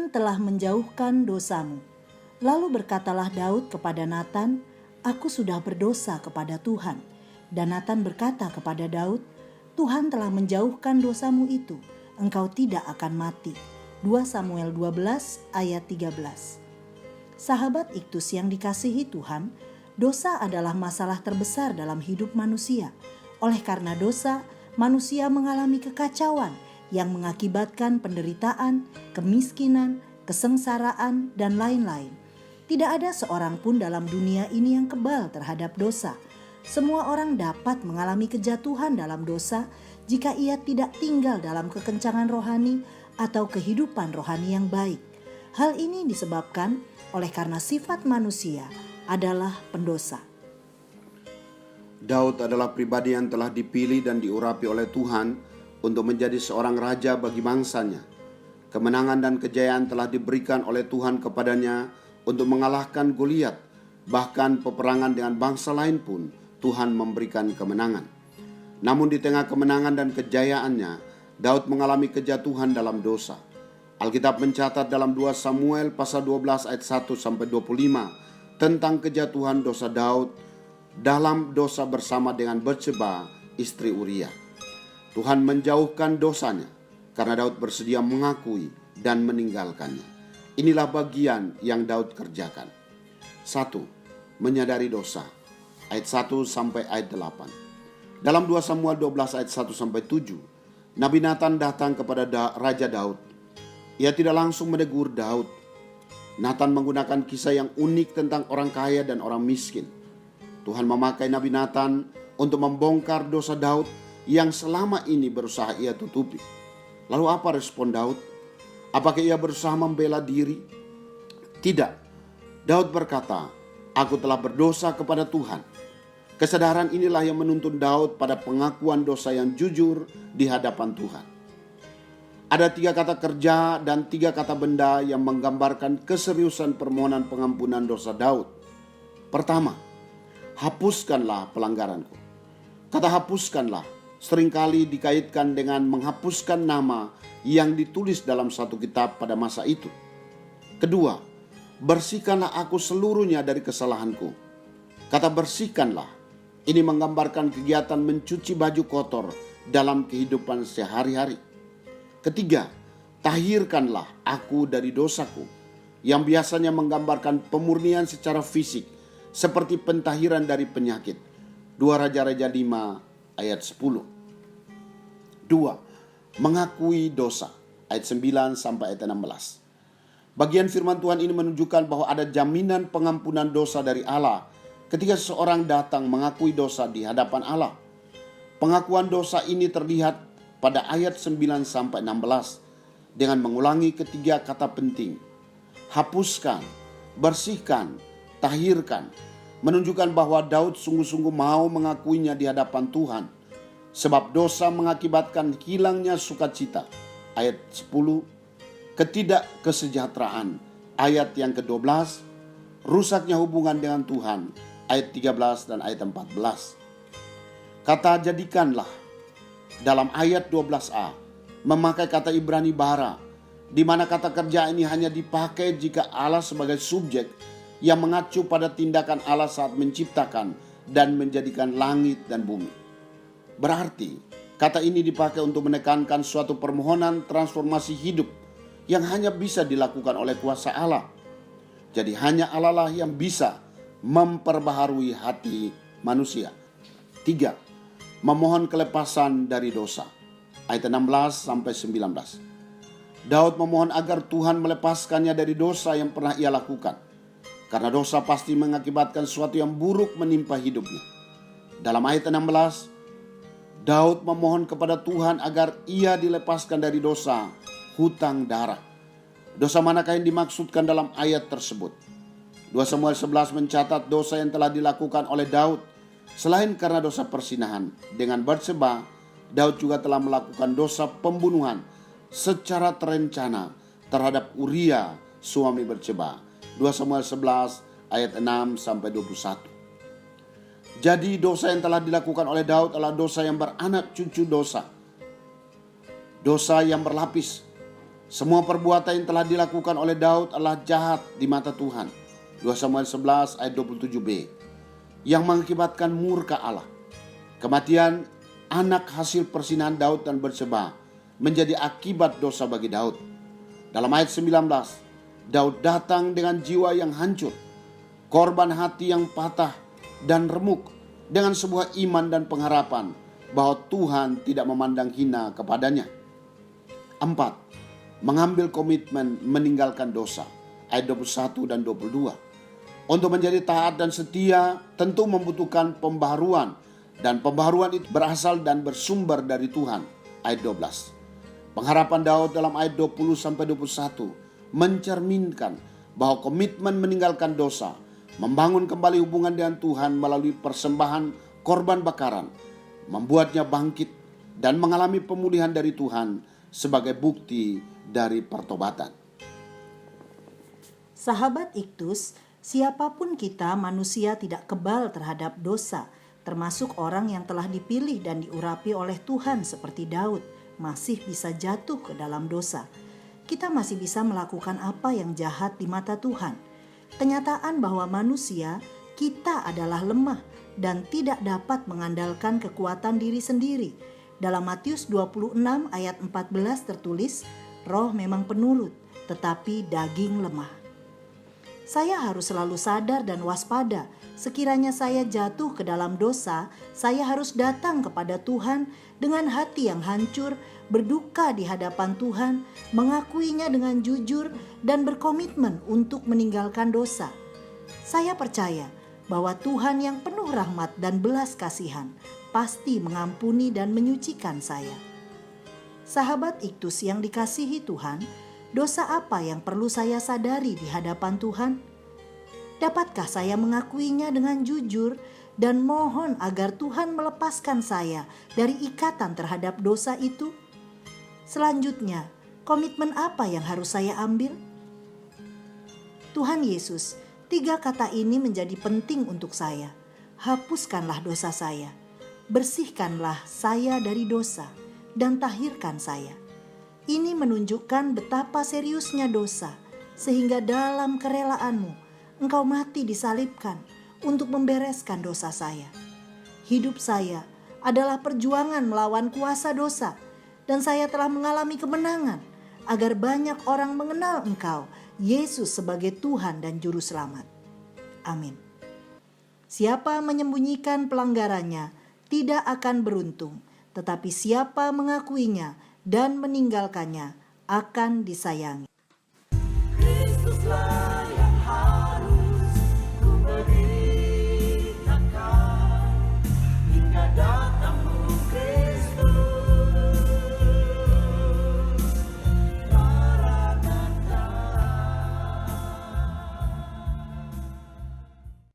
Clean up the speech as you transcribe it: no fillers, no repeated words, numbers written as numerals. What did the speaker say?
Tuhan telah menjauhkan dosamu. Lalu berkatalah Daud kepada Natan, aku sudah berdosa kepada Tuhan. Dan Natan berkata kepada Daud, Tuhan telah menjauhkan dosamu itu, engkau tidak akan mati. 2 Samuel 12 ayat 13. Sahabat Iktus yang dikasihi Tuhan, dosa adalah masalah terbesar dalam hidup manusia. Oleh karena dosa, manusia mengalami kekacauan yang mengakibatkan penderitaan, kemiskinan, kesengsaraan, dan lain-lain. Tidak ada seorang pun dalam dunia ini yang kebal terhadap dosa. Semua orang dapat mengalami kejatuhan dalam dosa jika ia tidak tinggal dalam kekencangan rohani atau kehidupan rohani yang baik. Hal ini disebabkan oleh karena sifat manusia adalah pendosa. Daud adalah pribadi yang telah dipilih dan diurapi oleh Tuhan untuk menjadi seorang raja bagi bangsanya. Kemenangan dan kejayaan telah diberikan oleh Tuhan kepadanya untuk mengalahkan Goliat. Bahkan peperangan dengan bangsa lain pun Tuhan memberikan kemenangan. Namun di tengah kemenangan dan kejayaannya, Daud mengalami kejatuhan dalam dosa. Alkitab mencatat dalam 2 Samuel pasal 12 ayat 1-25 tentang kejatuhan dosa Daud dalam dosa bersama dengan Batseba, istri Uria. Tuhan menjauhkan dosanya karena Daud bersedia mengakui dan meninggalkannya. Inilah bagian yang Daud kerjakan. 1. Menyadari dosa. Ayat 1 sampai ayat 8. Dalam 2 Samuel 12 ayat 1 sampai 7, Nabi Natan datang kepada Raja Daud. Ia tidak langsung menegur Daud. Natan menggunakan kisah yang unik tentang orang kaya dan orang miskin. Tuhan memakai Nabi Natan untuk membongkar dosa Daud yang selama ini berusaha ia tutupi. Lalu apa respon Daud? Apakah ia berusaha membela diri? Tidak. Daud berkata, aku telah berdosa kepada Tuhan. Kesadaran inilah yang menuntun Daud pada pengakuan dosa yang jujur di hadapan Tuhan. Ada 3 kata kerja dan 3 kata benda yang menggambarkan keseriusan permohonan pengampunan dosa Daud. Pertama, hapuskanlah pelanggaranku. Kata hapuskanlah seringkali dikaitkan dengan menghapuskan nama yang ditulis dalam satu kitab pada masa itu. Kedua, bersihkanlah aku seluruhnya dari kesalahanku. Kata bersihkanlah ini menggambarkan kegiatan mencuci baju kotor dalam kehidupan sehari-hari. Ketiga, tahirkanlah aku dari dosaku, yang biasanya menggambarkan pemurnian secara fisik seperti pentahiran dari penyakit. 2 Raja-Raja 5 ayat 10. 2. Mengakui dosa. Ayat 9 sampai ayat 16. Bagian firman Tuhan ini menunjukkan bahwa ada jaminan pengampunan dosa dari Allah ketika seseorang datang mengakui dosa di hadapan Allah. Pengakuan dosa ini terlihat pada ayat 9 sampai 16 dengan mengulangi 3 kata penting. Hapuskan, bersihkan, tahirkan, menunjukkan bahwa Daud sungguh-sungguh mau mengakuinya di hadapan Tuhan. Sebab dosa mengakibatkan hilangnya sukacita. Ayat 10, ketidakkesejahteraan. Ayat yang ke-12, rusaknya hubungan dengan Tuhan. Ayat 13 dan ayat 14. Kata jadikanlah dalam ayat 12a memakai kata Ibrani bara, di mana kata kerja ini hanya dipakai jika Allah sebagai subjek yang mengacu pada tindakan Allah saat menciptakan dan menjadikan langit dan bumi. Berarti kata ini dipakai untuk menekankan suatu permohonan transformasi hidup yang hanya bisa dilakukan oleh kuasa Allah. Jadi hanya Allah lah yang bisa memperbaharui hati manusia. 3. Memohon kelepasan dari dosa. Ayat 16 sampai 19. Daud memohon agar Tuhan melepaskannya dari dosa yang pernah ia lakukan. Karena dosa pasti mengakibatkan sesuatu yang buruk menimpa hidupnya. Dalam ayat 16, Daud memohon kepada Tuhan agar ia dilepaskan dari dosa hutang darah. Dosa manakah yang dimaksudkan dalam ayat tersebut? 2 Samuel 11 mencatat dosa yang telah dilakukan oleh Daud. Selain karena dosa persinahan dengan Batseba, Daud juga telah melakukan dosa pembunuhan secara terencana terhadap Uria, suami Batseba. 2 Samuel 11 ayat 6 sampai 21. Jadi dosa yang telah dilakukan oleh Daud adalah dosa yang beranak cucu dosa. Dosa yang berlapis. Semua perbuatan yang telah dilakukan oleh Daud adalah jahat di mata Tuhan. 2 Samuel 11 ayat 27b. Yang mengakibatkan murka Allah. Kematian anak hasil persinahan Daud dan Batseba menjadi akibat dosa bagi Daud. Dalam ayat 19, Daud datang dengan jiwa yang hancur, korban hati yang patah dan remuk, dengan sebuah iman dan pengharapan bahwa Tuhan tidak memandang hina kepadanya. 4. Mengambil komitmen meninggalkan dosa. Ayat 21 dan 22. Untuk menjadi taat dan setia tentu membutuhkan pembaharuan, dan pembaharuan itu berasal dan bersumber dari Tuhan. Ayat 12. Pengharapan Daud dalam ayat 20-21 mencerminkan bahwa komitmen meninggalkan dosa, membangun kembali hubungan dengan Tuhan melalui persembahan korban bakaran, membuatnya bangkit dan mengalami pemulihan dari Tuhan sebagai bukti dari pertobatan. Sahabat Iktus, siapapun kita, manusia tidak kebal terhadap dosa, termasuk orang yang telah dipilih dan diurapi oleh Tuhan seperti Daud, masih bisa jatuh ke dalam dosa. Kita masih bisa melakukan apa yang jahat di mata Tuhan. Kenyataan bahwa manusia, kita adalah lemah dan tidak dapat mengandalkan kekuatan diri sendiri. Dalam Matius 26 ayat 14 tertulis, roh memang penurut, tetapi daging lemah. Saya harus selalu sadar dan waspada. Sekiranya saya jatuh ke dalam dosa, saya harus datang kepada Tuhan dengan hati yang hancur, berduka di hadapan Tuhan, mengakuinya dengan jujur, dan berkomitmen untuk meninggalkan dosa. Saya percaya bahwa Tuhan yang penuh rahmat dan belas kasihan pasti mengampuni dan menyucikan saya. Sahabat Iktus yang dikasihi Tuhan, dosa apa yang perlu saya sadari di hadapan Tuhan? Dapatkah saya mengakuinya dengan jujur dan mohon agar Tuhan melepaskan saya dari ikatan terhadap dosa itu? Selanjutnya, komitmen apa yang harus saya ambil? Tuhan Yesus, 3 kata ini menjadi penting untuk saya. Hapuskanlah dosa saya, bersihkanlah saya dari dosa, dan tahirkan saya. Ini menunjukkan betapa seriusnya dosa, sehingga dalam kerelaanmu, Engkau mati disalibkan untuk membereskan dosa saya. Hidup saya adalah perjuangan melawan kuasa dosa, dan saya telah mengalami kemenangan agar banyak orang mengenal Engkau, Yesus, sebagai Tuhan dan Juru Selamat. Amin. Siapa menyembunyikan pelanggarannya tidak akan beruntung, tetapi siapa mengakuinya dan meninggalkannya akan disayangi.